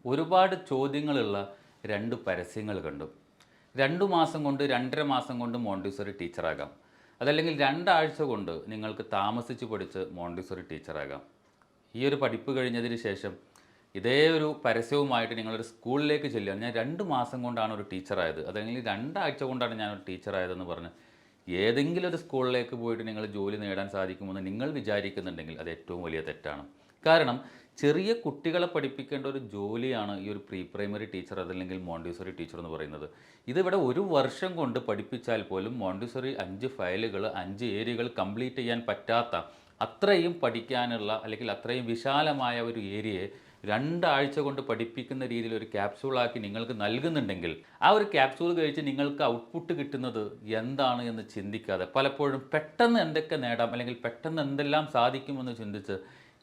ഒരുപാട് ചോദ്യങ്ങളുള്ള രണ്ട് പരസ്യങ്ങൾ കണ്ടു. 2 മാസം കൊണ്ട് 2.5 മാസം കൊണ്ട് മോണ്ടിസോറി ടീച്ചറാകാം. അതല്ലെങ്കിൽ 2 ആഴ്ച കൊണ്ട് നിങ്ങൾക്ക് താമസിച്ച് പഠിച്ച് മോണ്ടിസോറി ടീച്ചറാകാം. ഈ ഒരു പഠിപ്പ് കഴിഞ്ഞതിന് ശേഷം ഇതേ ഒരു പരസ്യവുമായിട്ട് നിങ്ങളൊരു സ്കൂളിലേക്ക് ചെല്ലുകയാണ്. ഞാൻ 2 മാസം കൊണ്ടാണ് ഒരു ടീച്ചറായത്, അതല്ലെങ്കിൽ 2 ആഴ്ച കൊണ്ടാണ് ഞാനൊരു ടീച്ചറായതെന്ന് പറഞ്ഞ് ഏതെങ്കിലും ഒരു സ്കൂളിലേക്ക് പോയിട്ട് നിങ്ങൾ ജോലി നേടാൻ സാധിക്കുമെന്ന് നിങ്ങൾ വിചാരിക്കുന്നുണ്ടെങ്കിൽ അത് ഏറ്റവും വലിയ തെറ്റാണ്. കാരണം ചെറിയ കുട്ടികളെ പഠിപ്പിക്കേണ്ട ഒരു ജോലിയാണ് ഈ ഒരു പ്രീ പ്രൈമറി ടീച്ചർ അതല്ലെങ്കിൽ മോണ്ടിസോറി ടീച്ചർ എന്ന് പറയുന്നത്. ഇതിവിടെ ഒരു വർഷം കൊണ്ട് പഠിപ്പിച്ചാൽ പോലും മോണ്ടിസോറി 5 ഫയലുകൾ 5 ഏരിയകൾ കംപ്ലീറ്റ് ചെയ്യാൻ പറ്റാത്ത അത്രയും പഠിക്കാനുള്ള അല്ലെങ്കിൽ അത്രയും വിശാലമായ ഒരു ഏരിയയെ 2 ആഴ്ച കൊണ്ട് പഠിപ്പിക്കുന്ന രീതിയിൽ ഒരു ക്യാപ്സ്യൂളാക്കി നിങ്ങൾക്ക് നൽകുന്നുണ്ടെങ്കിൽ ആ ഒരു ക്യാപ്സ്യൂൾ കഴിച്ച് നിങ്ങൾക്ക് ഔട്ട്പുട്ട് കിട്ടുന്നത് എന്താണ് എന്ന് ചിന്തിക്കാതെ പലപ്പോഴും പെട്ടെന്ന് എന്തൊക്കെ നേടാം അല്ലെങ്കിൽ പെട്ടെന്ന് എന്തെല്ലാം സാധിക്കുമെന്ന് ചിന്തിച്ച്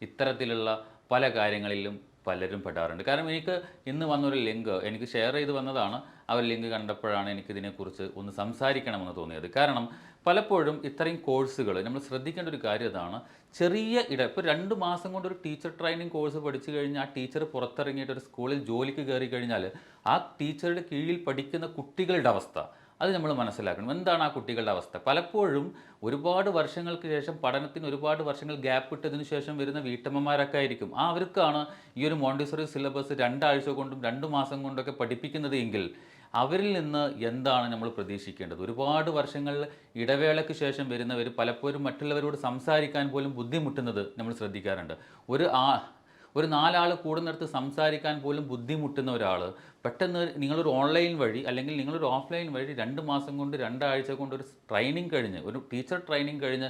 ഇത്തരത്തിലുള്ള പല കാര്യങ്ങളിലും പലരും പെടാറുണ്ട്. കാരണം എനിക്ക് ഇന്ന് വന്നൊരു ലിങ്ക് എനിക്ക് ഷെയർ ചെയ്ത് വന്നതാണ്. ആ ഒരു ലിങ്ക് കണ്ടപ്പോഴാണ് എനിക്കിതിനെക്കുറിച്ച് ഒന്ന് സംസാരിക്കണമെന്ന് തോന്നിയത്. കാരണം പലപ്പോഴും ഇത്രയും കോഴ്സുകൾ നമ്മൾ ശ്രദ്ധിക്കേണ്ട ഒരു കാര്യം അതാണ്. ചെറിയ ഇപ്പോൾ 2 മാസം കൊണ്ട് ഒരു ടീച്ചർ ട്രെയിനിങ് കോഴ്സ് പഠിച്ചു കഴിഞ്ഞാൽ ആ ടീച്ചർ പുറത്തിറങ്ങിയിട്ട് ഒരു സ്കൂളിൽ ജോലിക്ക് കയറി കഴിഞ്ഞാൽ ആ ടീച്ചറുടെ കീഴിൽ പഠിക്കുന്ന കുട്ടികളുടെ അവസ്ഥ അത് നമ്മൾ മനസ്സിലാക്കണം. എന്താണ് ആ കുട്ടികളുടെ അവസ്ഥ? പലപ്പോഴും ഒരുപാട് വർഷങ്ങൾക്ക് ശേഷം പഠനത്തിന് ഒരുപാട് വർഷങ്ങൾ ഗ്യാപ്പ് ഇട്ടതിന് ശേഷം വരുന്ന വീട്ടമ്മമാരൊക്കെ ആയിരിക്കും. അവർക്കാണ് ഈ ഒരു മോണ്ടിസോറി സിലബസ് 2 ആഴ്ച കൊണ്ടും 2 മാസം കൊണ്ടൊക്കെ പഠിപ്പിക്കുന്നത് എങ്കിൽ അവരിൽ നിന്ന് എന്താണ് നമ്മൾ പ്രതീക്ഷിക്കേണ്ടത്? ഒരുപാട് വർഷങ്ങൾ ഇടവേളയ്ക്ക് ശേഷം വരുന്നവർ പലപ്പോഴും മറ്റുള്ളവരോട് സംസാരിക്കാൻ പോലും ബുദ്ധിമുട്ടുന്നത് നമ്മൾ ശ്രദ്ധിക്കാറുണ്ട്. ഒരു 4 ആൾ കൂടുന്നിടത്ത് സംസാരിക്കാൻ പോലും ബുദ്ധിമുട്ടുന്ന ഒരാൾ പെട്ടെന്ന് നിങ്ങളൊരു ഓൺലൈൻ വഴി അല്ലെങ്കിൽ നിങ്ങളൊരു ഓഫ്ലൈൻ വഴി 2 മാസം കൊണ്ട് 2 ആഴ്ച കൊണ്ട് ഒരു ട്രെയിനിങ് കഴിഞ്ഞ് ഒരു ടീച്ചർ ട്രെയിനിങ് കഴിഞ്ഞ്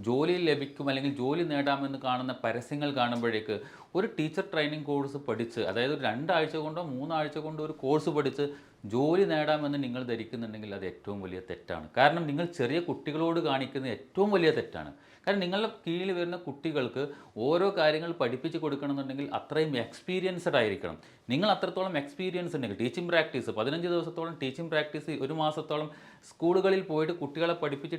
ജോലി ലഭിക്കും അല്ലെങ്കിൽ ജോലി നേടാമെന്ന് കാണുന്ന പരസ്യങ്ങൾ കാണുമ്പോഴേക്ക് ഒരു ടീച്ചർ ട്രെയിനിങ് കോഴ്സ് പഠിച്ച് അതായത് 2 ആഴ്ച കൊണ്ടോ 3 ആഴ്ച കൊണ്ടോ ഒരു കോഴ്സ് പഠിച്ച് ജോലി നേടാമെന്ന് നിങ്ങൾ ധരിക്കുന്നുണ്ടെങ്കിൽ അത് ഏറ്റവും വലിയ തെറ്റാണ്. കാരണം നിങ്ങൾ ചെറിയ കുട്ടികളോട് കാണിക്കുന്നത് ഏറ്റവും വലിയ തെറ്റാണ്. കാരണം നിങ്ങളുടെ കീഴിൽ വരുന്ന കുട്ടികൾക്ക് ഓരോ കാര്യങ്ങൾ പഠിപ്പിച്ച് കൊടുക്കണമെന്നുണ്ടെങ്കിൽ അത്രയും എക്സ്പീരിയൻസ്ഡ് ആയിരിക്കണം. നിങ്ങൾ അത്രത്തോളം എക്സ്പീരിയൻസ് ഉണ്ടെങ്കിൽ ടീച്ചിങ് പ്രാക്ടീസ് 15 ദിവസത്തോളം ടീച്ചിങ് പ്രാക്ടീസ് 1 മാസത്തോളം സ്കൂളുകളിൽ പോയിട്ട് കുട്ടികളെ പഠിപ്പിച്ച്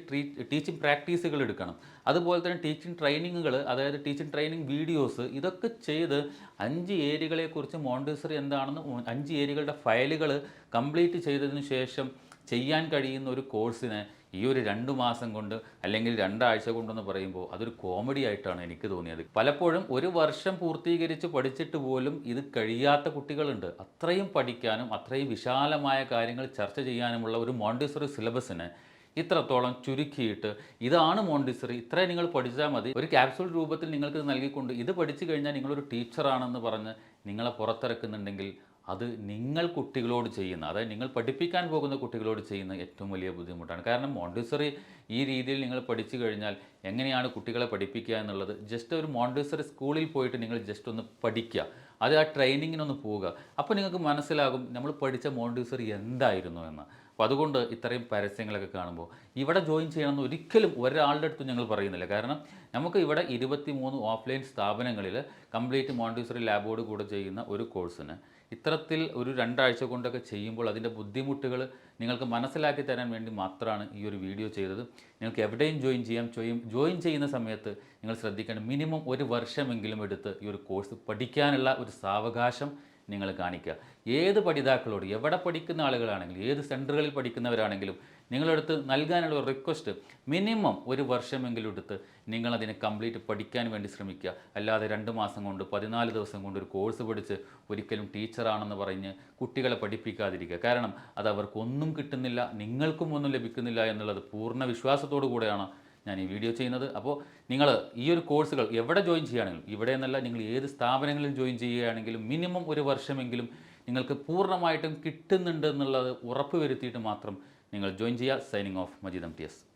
ടീച്ചിങ് പ്രാക്ടീസുകൾ എടുക്കണം. അതുപോലെ തന്നെ ടീച്ചിങ് ട്രെയിനിങ്ങുകൾ അതായത് ടീച്ചിങ് ട്രെയിനിങ് വീഡിയോസ് ഇതൊക്കെ ചെയ്ത് 5 ഏരിയകളെക്കുറിച്ച് മോണ്ടിസറി എന്താണെന്ന് 5 ഏരിയകളുടെ ഫയലുകൾ കംപ്ലീറ്റ് ചെയ്തതിന് ശേഷം ചെയ്യാൻ കഴിയുന്ന ഒരു കോഴ്സിന് ഈ ഒരു 2 മാസം കൊണ്ട് അല്ലെങ്കിൽ 2 ആഴ്ച കൊണ്ടെന്ന് പറയുമ്പോൾ അതൊരു കോമഡി ആയിട്ടാണ് എനിക്ക് തോന്നിയത്. പലപ്പോഴും ഒരു വർഷം പൂർത്തീകരിച്ച് പഠിച്ചിട്ട് പോലും ഇത് കഴിയാത്ത കുട്ടികളുണ്ട്. അത്രയും പഠിക്കാനും അത്രയും വിശാലമായ കാര്യങ്ങൾ ചർച്ച ചെയ്യാനുമുള്ള ഒരു മോണ്ടിസറി സിലബസിന് ഇത്രത്തോളം ചുരുക്കിയിട്ട് ഇതാണ് മോണ്ടിസറി ഇത്രയും നിങ്ങൾ പഠിച്ചാൽ മതി ഒരു ക്യാപ്സൂൾ രൂപത്തിൽ നിങ്ങൾക്ക് നൽകിക്കൊണ്ട് ഇത് പഠിച്ചു കഴിഞ്ഞാൽ നിങ്ങളൊരു ടീച്ചറാണെന്ന് പറഞ്ഞ് നിങ്ങളെ പുറത്തിറക്കുന്നുണ്ടെങ്കിൽ അത് നിങ്ങൾ കുട്ടികളോട് ചെയ്യുന്ന അതായത് നിങ്ങൾ പഠിപ്പിക്കാൻ പോകുന്ന കുട്ടികളോട് ചെയ്യുന്ന ഏറ്റവും വലിയ ബുദ്ധിമുട്ടാണ്. കാരണം മോണ്ടിസറി ഈ രീതിയിൽ നിങ്ങൾ പഠിച്ചു കഴിഞ്ഞാൽ എങ്ങനെയാണ് കുട്ടികളെ പഠിപ്പിക്കുക എന്നുള്ളത് ജസ്റ്റ് ഒരു മോണ്ടിസറി സ്കൂളിൽ പോയിട്ട് നിങ്ങൾ ജസ്റ്റ് ഒന്ന് പഠിക്കുക, അത് ആ ട്രെയിനിങ്ങിനൊന്ന് പോവുക. അപ്പോൾ നിങ്ങൾക്ക് മനസ്സിലാകും നമ്മൾ പഠിച്ച മോണ്ടിസറി എന്തായിരുന്നു എന്ന്. അപ്പോൾ അതുകൊണ്ട് ഇത്രയും പരസ്യങ്ങളൊക്കെ കാണുമ്പോൾ ഇവിടെ ജോയിൻ ചെയ്യണമെന്ന് ഒരിക്കലും ഒരാളുടെ അടുത്തും ഞങ്ങൾ പറയുന്നില്ല. കാരണം നമുക്ക് ഇവിടെ 23 ഓഫ്ലൈൻ സ്ഥാപനങ്ങളിൽ കംപ്ലീറ്റ് മോണ്ടിസറി ലാബോട് കൂടെ ചെയ്യുന്ന ഒരു കോഴ്സിന് ഇത്തരത്തിൽ ഒരു 2 ആഴ്ച കൊണ്ടൊക്കെ ചെയ്യുമ്പോൾ അതിൻ്റെ ബുദ്ധിമുട്ടുകൾ നിങ്ങൾക്ക് മനസ്സിലാക്കി തരാൻ വേണ്ടി മാത്രമാണ് ഈ ഒരു വീഡിയോ ചെയ്തത്. നിങ്ങൾക്ക് എവിടെയും ജോയിൻ ചെയ്യാം. ജോയിൻ ചെയ്യുന്ന സമയത്ത് നിങ്ങൾ ശ്രദ്ധിക്കേണ്ട മിനിമം 1 വർഷമെങ്കിലും എടുത്ത് ഈ ഒരു കോഴ്സ് പഠിക്കാനുള്ള ഒരു സാവകാശം നിങ്ങൾ കാണിക്കുക. ഏത് പഠിതാക്കളോട് എവിടെ പഠിക്കുന്ന ആളുകളാണെങ്കിലും ഏത് സെൻറ്ററുകളിൽ പഠിക്കുന്നവരാണെങ്കിലും നിങ്ങളെടുത്ത് നൽകാനുള്ള ഒരു റിക്വസ്റ്റ് മിനിമം 1 വർഷമെങ്കിലും എടുത്ത് നിങ്ങളതിനെ കംപ്ലീറ്റ് പഠിക്കാൻ വേണ്ടി ശ്രമിക്കുക. അല്ലാതെ 2 മാസം കൊണ്ട് 14 ദിവസം കൊണ്ട് ഒരു കോഴ്സ് പഠിച്ച് ഒരിക്കലും ടീച്ചറാണെന്ന് പറഞ്ഞ് കുട്ടികളെ പഠിപ്പിക്കാതിരിക്കുക. കാരണം അത് അവർക്കൊന്നും കിട്ടുന്നില്ല, നിങ്ങൾക്കും ഒന്നും ലഭിക്കുന്നില്ല എന്നുള്ളത് പൂർണ്ണ വിശ്വാസത്തോടു കൂടെയാണ് ഞാൻ ഈ വീഡിയോ ചെയ്യുന്നത്. അപ്പോൾ നിങ്ങൾ ഈ ഒരു കോഴ്സുകൾ എവിടെ ജോയിൻ ചെയ്യുകയാണെങ്കിലും ഇവിടെ എന്നല്ല നിങ്ങൾ ഏത് സ്ഥാപനങ്ങളിൽ ജോയിൻ ചെയ്യുകയാണെങ്കിലും മിനിമം 1 വർഷമെങ്കിലും നിങ്ങൾക്ക് പൂർണ്ണമായിട്ടും കിട്ടുന്നുണ്ട് എന്നുള്ളത് ഉറപ്പ് വരുത്തിയിട്ട് മാത്രം നിങ്ങൾ ജോയിൻ ചെയ്യുക. Signing off Majeed MTS.